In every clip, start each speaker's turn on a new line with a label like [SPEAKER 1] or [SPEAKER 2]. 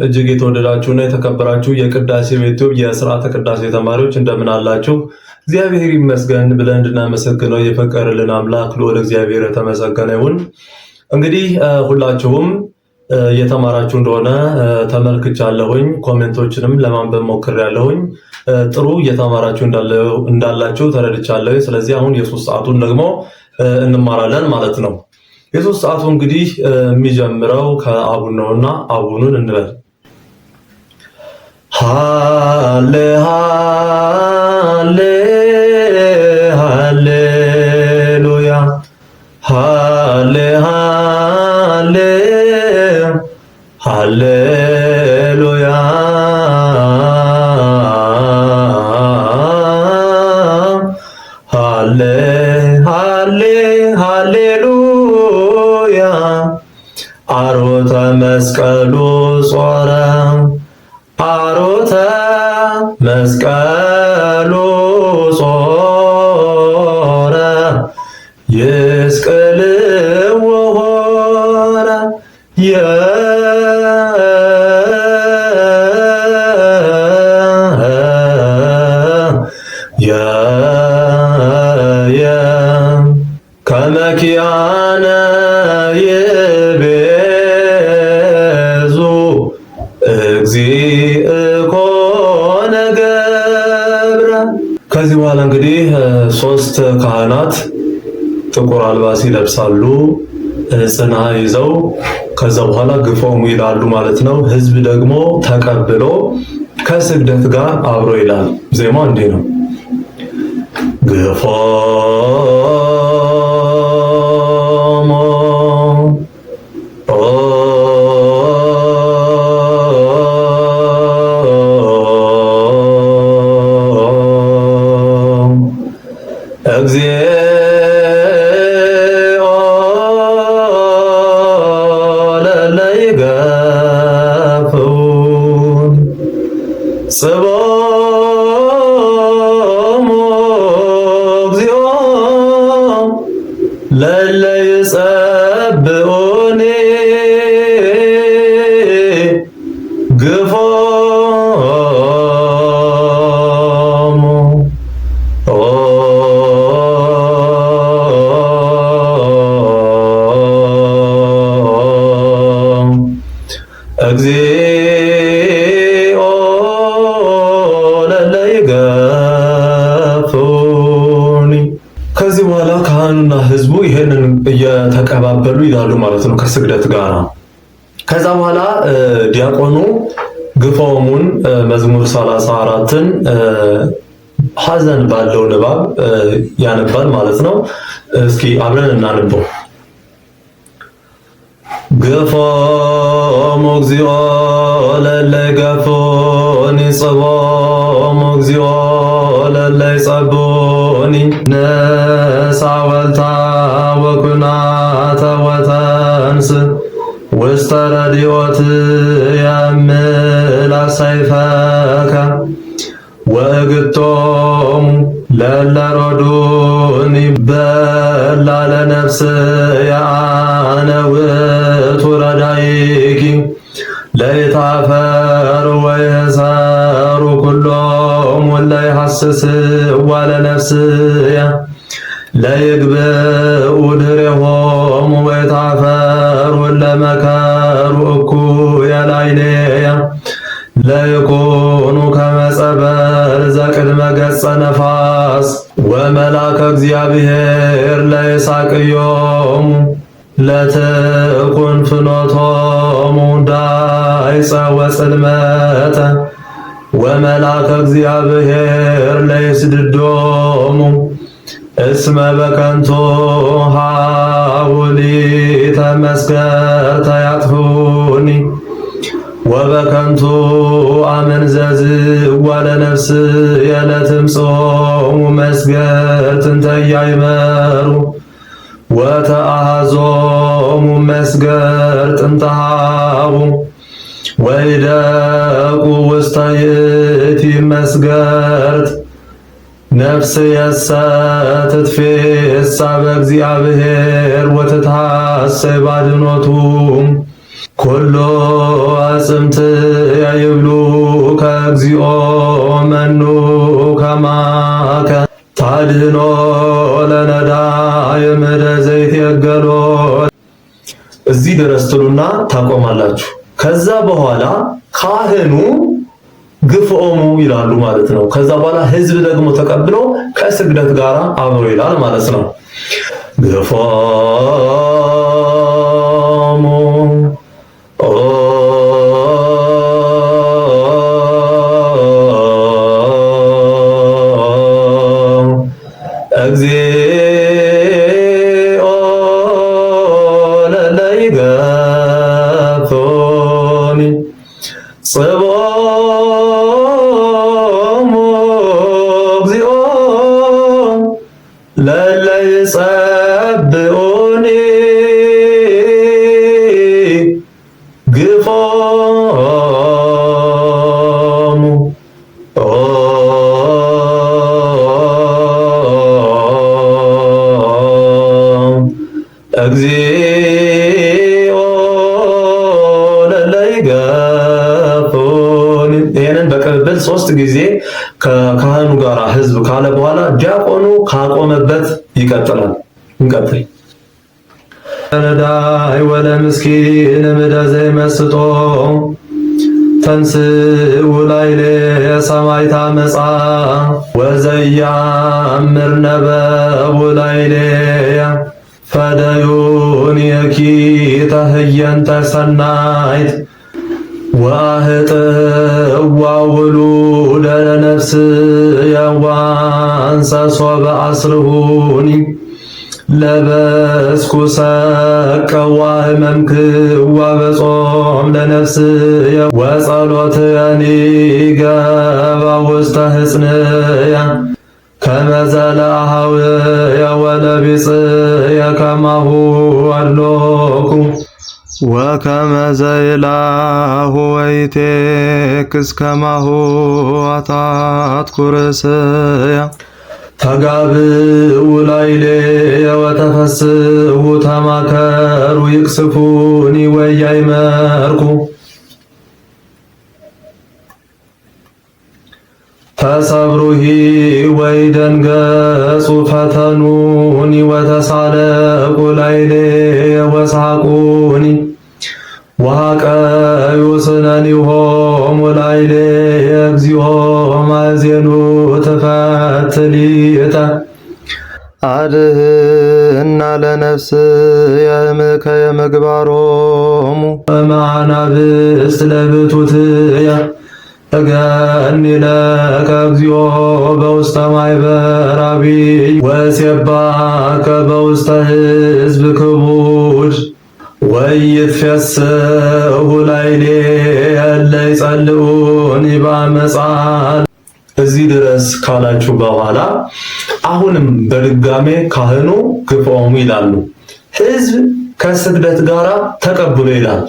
[SPEAKER 1] እጅግ የተወደዳችሁና የተከበራችሁ የቅዳሴ ቤቱ የሥርዓተ ቅዳሴ ተማሪዎች እንደምን አላችሁ? እግዚአብሔር ይመስገን ብለን እንድናመሰግነው የፈቀደልን አምላክ ልዑል እግዚአብሔር የተመሰገነ ይሁን። እንግዲህ ሁላችሁም የተማራችሁ እንደሆነ ተመልክቻለሁኝ። ኮሜንቶችንም ለማንበብ ሞክሬያለሁኝ። ጥሩ እየተማራችሁ እንዳላችሁ ተረድቻለሁ። ስለዚህ አሁን የሶስት ሰዓቱን ደግሞ እንማራለን ማለት ነው። የሶስት ሰዓቱ እንግዲህ የሚጀምረው ከአቡን ነውና አቡኑን እንበል። ሃሌ ሃሌ ሃሌሉያ ሃሌ ሃሌ ሃሌሉያ ሃሌ ሃሌ ሃሌሉያ አሮተ መስቀሉ ጾረ አሮተ መስቀሉ ጾረ ይስቅልዎ ሆረ ከመኪያነ ይቤዙ እግዚእኮነ ገብረ። ከዚህ በኋላ እንግዲህ ሶስት ካህናት ጥቁር አልባስ ይለብሳሉ ጽና ይዘው ከዛ በኋላ ግፎሙ ይላሉ ማለት ነው። ህዝብ ደግሞ ተቀብሎ ከስግደት ጋር አብሮ ይላል። ዜማው እንዲህ ነው። ግፎሙ እግዚኦ ለለይገፉን ጽቦሙ እግዚኦ ለለይጸብኡኒ ግፎሙ እግዚኦ ለለይገፉኒ። ከዚህ በኋላ ካህኑና ህዝቡ ይሄንን እየተቀባበሉ ይላሉ ማለት ነው ከስግደት ጋር። ከዛ በኋላ ዲያቆኑ ግፎሙን መዝሙር 34ን ሐዘን ባለው ንባብ ያነባል ማለት ነው። እስኪ አብረን እናንበው። ግፎሙ እግዚኦ ለለይገፉኒ ጽቦሙ እግዚኦ ለለይጸብኡኒ ነሣ ወልታ ወኩናተ ወተንስ ውስተ ረድኤት የምዕላፍ ሰይፈከ ወእግቶሙ ለእለ ሮዱኒ በላ ለነፍስየ አነ ውእቱ ረዳኢኪ ለይታፈሩ ወይእሰሩ ኩሎሙ እለ ይሐስስዋ ለነፍስየ ለይግብኡ ድሬሆሙ ወይታፈሩ እለ መከሩ እኩየ ላዕሌየ ለይኩኑ ከመ ጸበል ዘቅድመ ገጸ ነፋስ ወመልአከ እግዚአብሔር ለይሳቅዮሙ ለትኩን ፍኖቶሙ ዳይፀ ወጽልመተ ወመልአከ እግዚአብሔር ለይስድዶሙ እስመ በከንቱ ሀውሊተ መስገርተ ያጥፉኒ ወበከንቱ አመንዘዝዋ ለነፍስየ ለትምጽኦሙ መስገርት እንተ ኢያእመሩ ወተአሐዞሙ መስገርት እንተ ሀቡ ወይደቁ ውስተ ይእቲ መስገርት ነፍስየሰ ትትፌሳ በእግዚአብሔር ወትትሐሰይ ባድኅኖቱ ኩሎ አጽምት ያይብሉ ከእግዚኦ መኑ ከማከ ታድኖ ለነዳይ ምድረ ዘይት የገሎ። እዚህ ድረስ ትሉና ታቆማላችሁ። ከዛ በኋላ ካህኑ ግፍኦሙ ይላሉ ማለት ነው። ከዛ በኋላ ህዝብ ደግሞ ተቀብሎ ከስግደት ጋር አብሮ ይላል ማለት ነው። ግፍኦሙ እግዚኦ ለለይገፎኒ ጽቦሙ እግዚኦ ለለይጸብኡኒ ግፎሙ እግዚኦ ለለይገፎኒ። ይሄንን በቅብብል 3 ጊዜ ከካህኑ ጋር ህዝብ ካለ በኋላ ዲያቆኑ ካቆመበት ይቀጥላል። እንቀጥል። ነዳይ ወለ ምስኪን ምድረ ዘይመስጦ ተንሥኡ ላዕሌ ሰማዕታ መጻ ወዘያምር ነበቡ ላዕሌ ፈደዩንኪ ተህየንተ ሰናይት ወአህጥዋ ውሉደ ለነፍስየ ወአንሰሶ በአስርሁኒ ለበስኩ ሰቀ ወሕመምክዋ በጾም ለነፍስየ ወጸሎትየኒ ገባ ውስተ ሕፅንየ ከመ ዘለአኀውየ ወለቢጽየ ከማሁ አሎኩ ወከመ ዘይላሁ ወይቴክስ ከማሁ አታትኩ ርእስየ ተጋብኡ ላዕሌየ ወተፈስሑ ተማከሩ ይቅስፉኒ ወያይመርኩ ተሰብሩሂ ወይደንገጹ ፈተኑኒ ወተሳለቁ ላዕሌየ ወሳቁኒ ወሐቀዩ ስነኒሆሙ ላዕሌየ እግዚኦ ማእዜኑ ትፈትሊተ አድኅና ለነፍስየ እምከየ ምግባሮሙ እምአናብስት ለብቱትየ እገኒ ለከ እግዚኦ በውስተ ማኅበር አቢይ ወሴባከ በውስተ ሕዝብ ክቡድ ወይትፌስሑ ላዕሌየ እለ ይጸልኡኒ በአመፃ። እዚህ ድረስ ካላችሁ በኋላ አሁንም በድጋሜ ካህኑ ግፍኦሙ ይላሉ። ሕዝብ ከስግደት ጋር ተቀብሎ ይላል።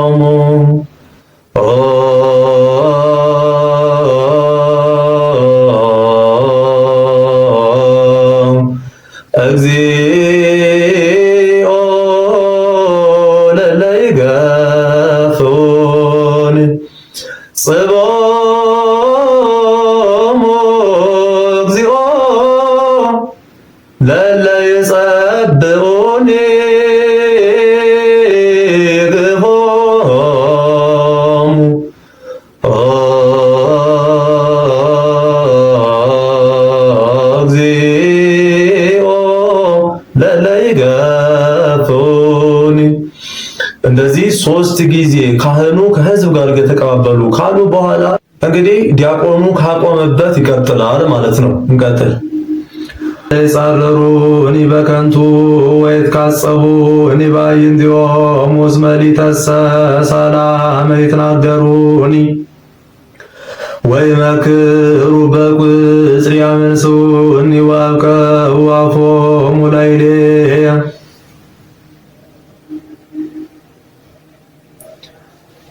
[SPEAKER 1] ግፍኦሙ እግዚኦ ለለይገፎኒ ጽቦሙ እግዚኦ ለለይጸብኡኒ ግፎሙ እግዚኦ ለለይገፎኒ። እንደዚህ 3 ጊዜ ካህኑ ከህዝብ ጋር የተቀባበሉ ካሉ በኋላ እንግዲህ ዲያቆኑ ካቆመበት ይቀጥላል ማለት ነው። እንቀጥል። ይጻረሩኒ በከንቱ ወይትካጸቡኒ በአዕይንቲሆሙ እስመ ሊተሰ ሰላመ ይትናገሩኒ ወይመክሩ በቁጽር ያመንሱኒ ወአብቀዑ አፎሙ ላዕሌየ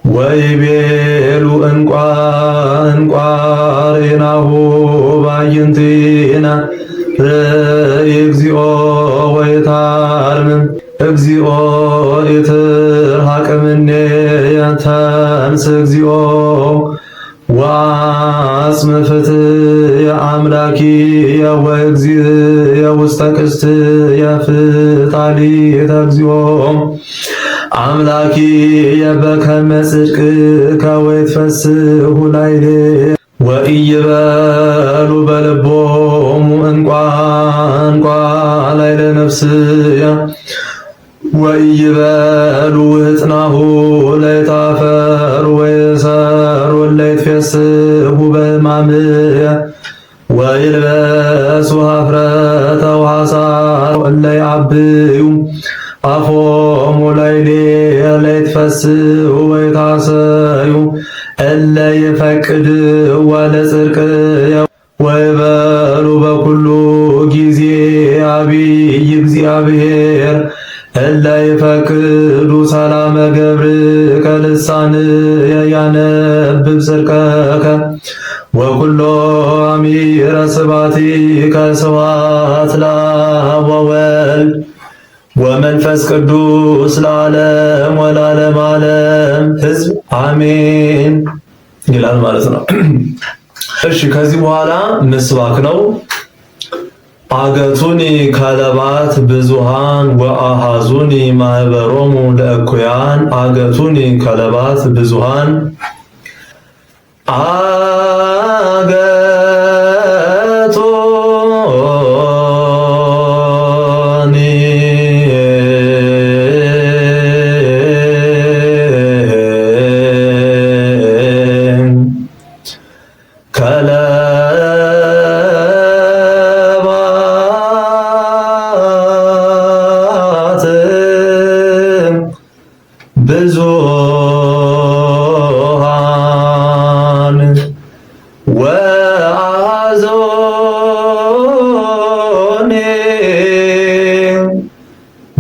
[SPEAKER 1] ወይቤሉ እንቋሬናሁ በአዕይንቲነ ርእይ እግዚኦ ወይታርምም እግዚኦ ኢትርሐቅምኔ ተንስ እግዚኦ ወአጽም ፍትየ አምላኪየ ወእግዚእየ ውስተ ቅስትየ ፍታሊተ እግዚኦ አምላኪየ በከመ ጽድቅከ ወይትፈስሑ ላዕሌየ ወኢይበሉ በልቦሙ እንቋ ላዕለ ነፍስየ ወኢይበሉ ሕፅናሁ ለይታፈሩ ወይሰሩ ለይትፌስሑ በሕማምየ ወይልበሱ ኀፍረተ ወሐሳረ እለ ይዐብዩ አፎሙ ላዕሌየ ለይትፈስሑ ወይታሰዩ እለ ይፈቅድዋ ለጽድቅየ ወይበሉ በኩሉ ጊዜ አቢይ እግዚአብሔር እለ ይፈቅዱ ሰላመ ገብርከ ልሳንየ ያነብብ ጽድቀከ ወኩሎ አሚረ ስብሐቲከ ስብሐት ለአብ ወወልድ ወመንፈስ ቅዱስ ለዓለም ወለዓለመ ዓለም ሕዝብ አሜን ይላል ማለት ነው። እሺ ከዚህ በኋላ ምስባክ ነው። አገቱኒ ከለባት ብዙሃን ወአሃዙኒ ማህበሮሙ ለእኩያን አገቱኒ ከለባት ብዙሃን ብዙሃን ወአዞኔ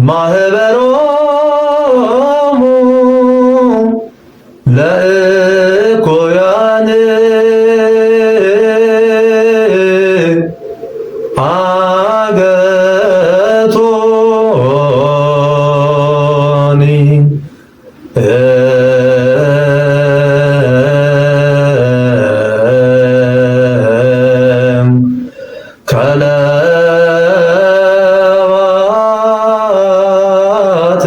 [SPEAKER 1] ማህበሮሙ ለእኩያን አገቶኒ ከለባት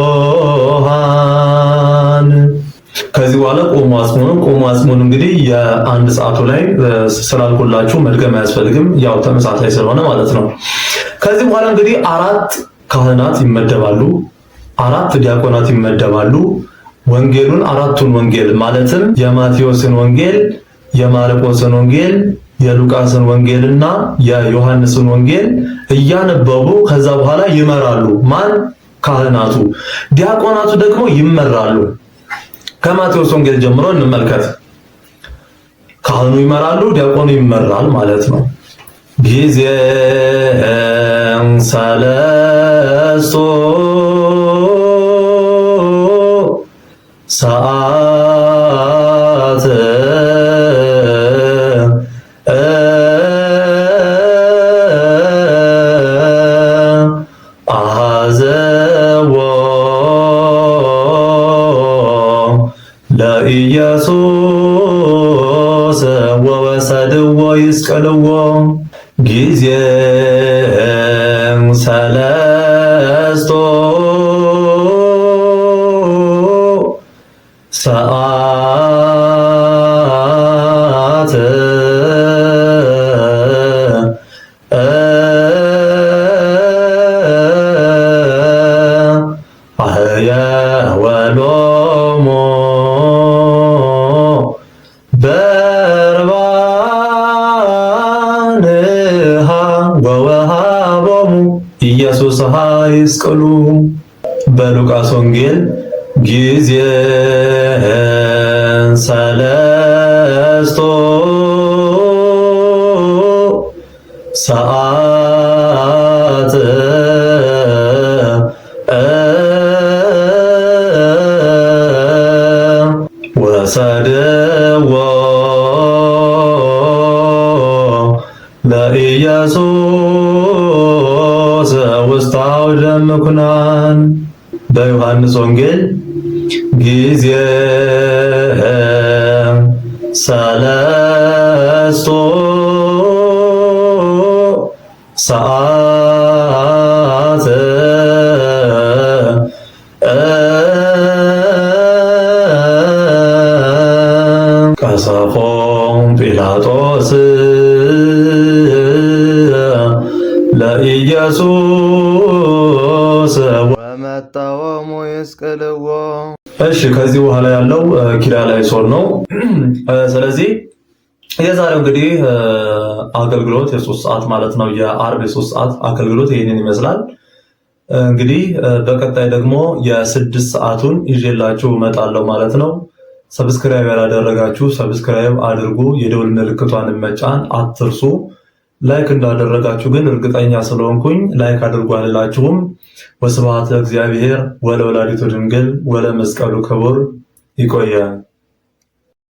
[SPEAKER 1] ብዙሃን። ከዚህ በኋላ ቆሞ አጽሙን እንግዲህ የአንድ ሰዓቱ ላይ ስላልኩላችሁ መድገም አያስፈልግም፣ ያው ተመሳሳይ ስለሆነ ማለት ነው። ከዚህ በኋላ እንግዲህ አራት ካህናት ይመደባሉ፣ አራት ዲያቆናት ይመደባሉ። ወንጌሉን አራቱን ወንጌል ማለትም የማቴዎስን ወንጌል፣ የማርቆስን ወንጌል፣ የሉቃስን ወንጌልና የዮሐንስን ወንጌል እያነበቡ ከዛ በኋላ ይመራሉ። ማን? ካህናቱ። ዲያቆናቱ ደግሞ ይመራሉ። ከማቴዎስ ወንጌል ጀምሮ እንመልከት። ካህኑ ይመራሉ፣ ዲያቆኑ ይመራል ማለት ነው። ጊዜ ሰለስቱ ሰዓት አሐዘዎ ለኢየሱስ ወወሰድዎ ይስቀልዎ ጊዜ ሰለስቱ ሰዓት አህየወሎሙ በርባንሃ ወወሃቦሙ ኢየሱስ ይስቀሉ። በሉቃስ ወንጌል ጊዜ ሰለስቱ ሰዓት ወሰድዎ ለኢየሱስ ቅዱሳን በዮሐንስ ወንጌል ጊዜ ሰለስቱ ሰዓት ቀሰፎም ጲላጦስ ለኢየሱስ ወመጣወሙ ይስቅልዎ። እሺ ከዚህ በኋላ ያለው ኪርያላይሶን ነው። ስለዚህ የዛሬው እንግዲህ አገልግሎት የ3 ሰዓት ማለት ነው፣ የዓርብ የ3 ሰዓት አገልግሎት ይህንን ይመስላል። እንግዲህ በቀጣይ ደግሞ የ6 ሰዓቱን ይዤላችሁ እመጣለሁ ማለት ነው። ሰብስክራይብ ያላደረጋችሁ ሰብስክራይብ አድርጉ፣ የደውል ምልክቷን መጫን አትርሱ። ላይክ እንዳደረጋችሁ ግን እርግጠኛ ስለሆንኩኝ ላይክ አድርጉ አልላችሁም። ወስብሐት ለእግዚአብሔር ወለወላዲቱ ድንግል ወለመስቀሉ ክቡር። ይቆያል።